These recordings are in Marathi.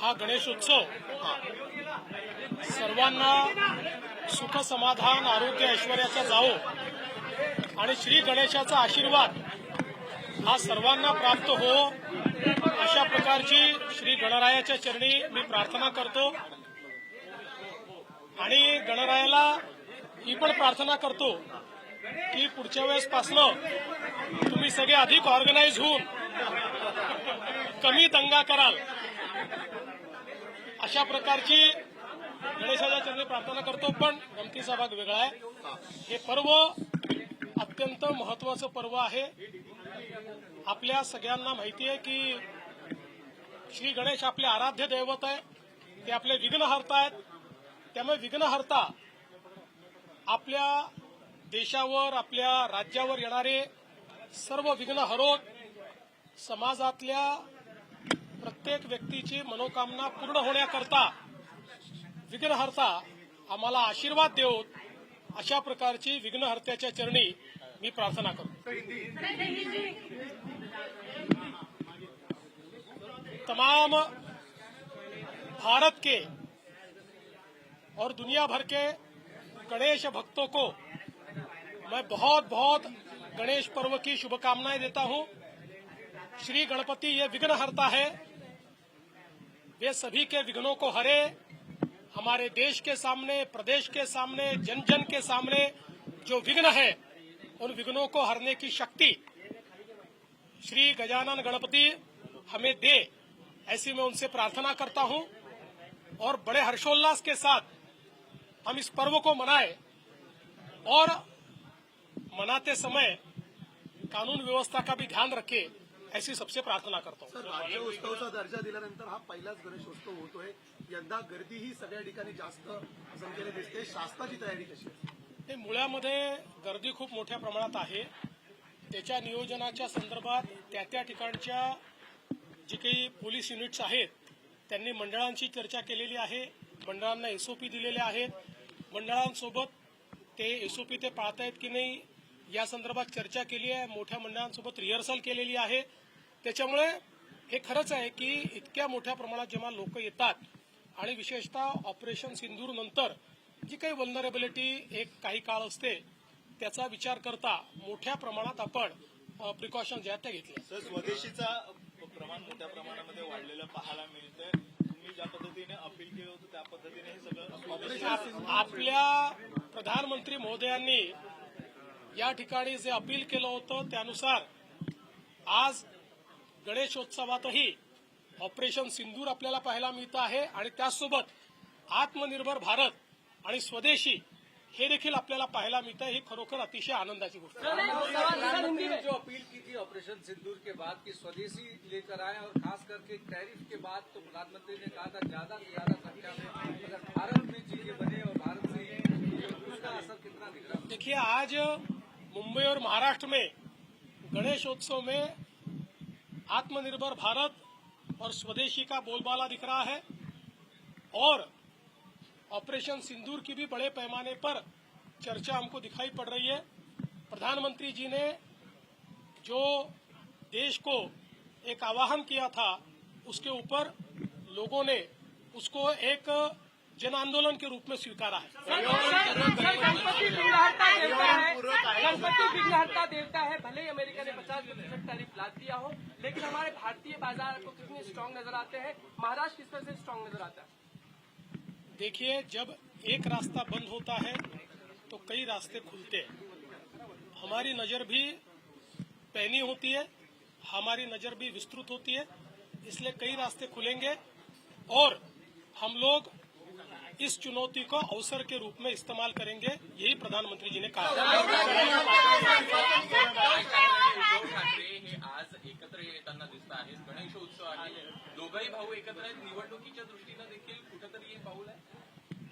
हा गणेशोत्सव सर्वांना सुख समाधान आरोग्य ऐश्वर्याचा जावो आणि श्री गणेशाचा आशीर्वाद हा सर्वांना प्राप्त हो अशा प्रकारची श्री गणरायाच्या चरणी मी प्रार्थना करतो आणि गणरायाला ही पण प्रार्थना करतो की पुढच्या वेळेसपासनं तुम्ही सगळे अधिक ऑर्गनाइज होऊन कमी दंगा कराल अशा प्रकारची गणेशाच्या चरणी प्रार्थना करतो। पण गमतीचा भाग वेगळा आहे। हे पर्व अत्यंत महत्वाचं पर्व आहे। आपल्या सगळ्यांना माहिती आहे की श्री गणेश आपले आराध्य दैवत आहे, ते आपले विघ्नहर्ता आहेत। त्यामुळे विघ्नहर्ता आपल्या देशावर आपल्या राज्यावर येणारे सर्व विघ्न हरोत, समाजातल्या प्रत्येक व्यक्तीची मनोकामना पूर्ण होण्याकरता विघ्नहर्ता आम्हाला आशीर्वाद देवोत अशा प्रकारची विघ्नहर्त्याच्या चरणी मी प्रार्थना करतो। तमाम भारत के और दुनिया भर के गणेश भक्तों को मैं बहुत बहुत गणेश पर्व की शुभकामनाएं देता हूं। श्री गणपति ये विघ्नहर्ता है, वे सभी के विघ्नों को हरे। हमारे देश के सामने, प्रदेश के सामने, जन जन के सामने जो विघ्न है उन विघ्नों को हरने की शक्ति श्री गजानन गणपति हमें दे, ऐसी मैं उनसे प्रार्थना करता हूं। और बड़े हर्षोल्लास के साथ हम इस पर्व को मनाएं और मनाते समय कानून व्यवस्था का भी ध्यान रखें, ऐसी सबसे प्रार्थना करता हूं। राज्य उत्सवाचा दर्जा दिल्यानंतर हा पहिलाच गणेशोत्सव होतोय। यंदा गर्दी ही सगळ्या ठिकाणी जास्त संख्येने दिसते। शासनाची तयारी कशी आहे? मुळामध्ये गर्दी खूप मोठ्या प्रमाणात आहे। त्याच्या नियोजनाच्या संदर्भात त्या ठिकाणच्या जी काही पोलीस युनिट्स आहेत त्यांनी मंडळांची चर्चा केलेली आहे, मंडळांना एसओपी दिलेले आहेत, मंडळांसोबत ते एसओपी ते पाळतायत की नाही या संदर्भात चर्चा केली आहे, मोठ्या मंडळांसोबत रिहर्सल केलेली आहे। त्याच्यामुळे हे खरंच आहे की इतक्या मोठ्या प्रमाणात जेव्हा लोक येतात आणि विशेषतः ऑपरेशन सिंदूर नंतर जी काही वल्नरेबिलिटी एक काही काळ असते त्याचा विचार करता मोठ्या प्रमाणात आपण प्रिकॉशन ज्या त्या घेतल्या। स्वदेशीचा प्रमाण मोठ्या प्रमाणामध्ये वाढलेलं पाहायला मिळतंय। तुम्ही ज्या पद्धतीने अपील केलं होतं त्या पद्धतीने हे सगळं आपल्या प्रधानमंत्री महोदयांनी या ठिकाणी जे अपील केलं होतं त्यानुसार आज गणेशोत्सवातही ऑपरेशन सिंदूर आपल्याला पाहायला मिळतं आहे आणि त्याचसोबत आत्मनिर्भर भारत आणि स्वदेशी हे देखील आपल्याला पाहायला मिळतं है। ही खरोखर अतिशय आनंदाची गोष्ट है। प्रधानमंत्री ने जो अपील की थी ऑपरेशन सिंदूर के बाद कि स्वदेशी लेकर आए और खास करके टैरिफ के बाद तो प्रधानमंत्री ने कहा था ज्यादा से ज्यादा संख्या में अगर भारत में चीजें बने और भारत से उसका असर कितना दिख रहा है? देखिए, आज मुंबई और महाराष्ट्र में गणेशोत्सव में आत्मनिर्भर भारत और स्वदेशी का बोलबाला दिख रहा है और ऑपरेशन सिंदूर की भी बड़े पैमाने पर चर्चा हमको दिखाई पड़ रही है। प्रधानमंत्री जी ने जो देश को एक आह्वान किया था उसके ऊपर लोगों ने उसको एक जन आंदोलन के रूप में स्वीकारा है। गणपति विघ्नहर्ता देवता है। भले ही अमेरिका ने 50% टैरिफ लाद दिया हो, लेकिन हमारे भारतीय बाजार को कितने स्ट्रांग नजर आते हैं? महाराष्ट्र किस तरह से स्ट्रांग नजर आता है? देखिए, जब एक रास्ता बंद होता है तो कई रास्ते खुलते हैं। हमारी नजर भी पैनी होती है, हमारी नजर भी विस्तृत होती है, इसलिए कई रास्ते खुलेंगे और हम लोग इस चुनौती को अवसर के रूप में इस्तेमाल करेंगे, यही प्रधानमंत्री जी ने कहा। आज एकत्र येताना दिसत आहेत। गणेशोत्सव आहे, दोघंही भाऊ एकत्र आहेत। निवडणुकीच्या दृष्टीनं देखील कुठेतरी हे पाऊल आहे।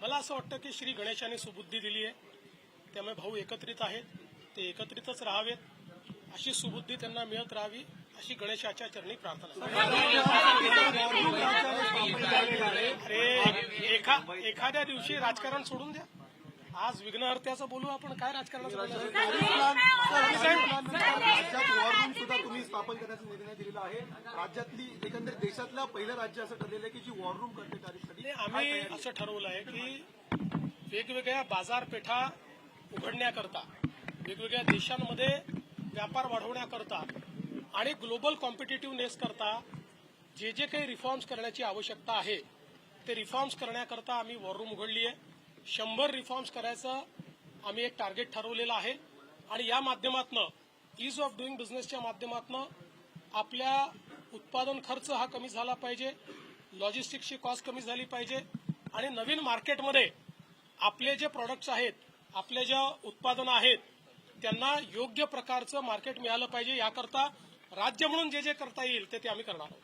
मला असं वाटतं की श्री गणेशाने सुबुद्धी दिली आहे, त्यामुळे भाऊ एकत्रित आहेत, ते एकत्रितच राहावेत, अशी सुबुद्धी त्यांना मिळत राहावी अशी गणेशाच्या चरणी प्रार्थना। अरे एखाद्या दिवशी राजकारण सोडून द्या, आज विघ्नहर्त्याचं बोलू आपण, काय राजकारणाचं बोलू? राज्यात वॉर रूम सुद्धा तुम्ही स्थापन करण्याचा निर्णय दिलेला आहे. राज्यातली एकंदर देशातलं पहिलं राज्य असं ठरलेलं आहे की जी वॉर रूम करते टॅरिफसाठी. आम्ही असं ठरवलं आहे की वेगवेगळ्या बाजारपेठा उघडण्याकरता, वेगवेगळ्या देशांमध्ये व्यापार वाढवण्याकरता आणि ग्लोबल कॉम्पिटिटिव्हनेस करता जे जे काही रिफॉर्म्स करण्याची आवश्यकता आहे ते रिफॉर्म्स करण्याकरता आम्ही वॉर रूम उघडली आहे. 100 रिफॉर्म्स करायचं आम्ही एक टार्गेट ठरवलेलं आहे आणि या माध्यमातनं ईज ऑफ डुईंग बिझनेसच्या माध्यमातनं आपल्या उत्पादन खर्च हा कमी झाला पाहिजे, लॉजिस्टिक्सची कॉस्ट कमी झाली पाहिजे आणि नवीन मार्केटमध्ये आपले जे प्रोडक्ट्स आहेत, आपले जे उत्पादनं आहेत त्यांना योग्य प्रकारचं मार्केट मिळालं पाहिजे. याकरता राज्य म्हणून जे जे करता येईल ते आम्ही करणार आहोत.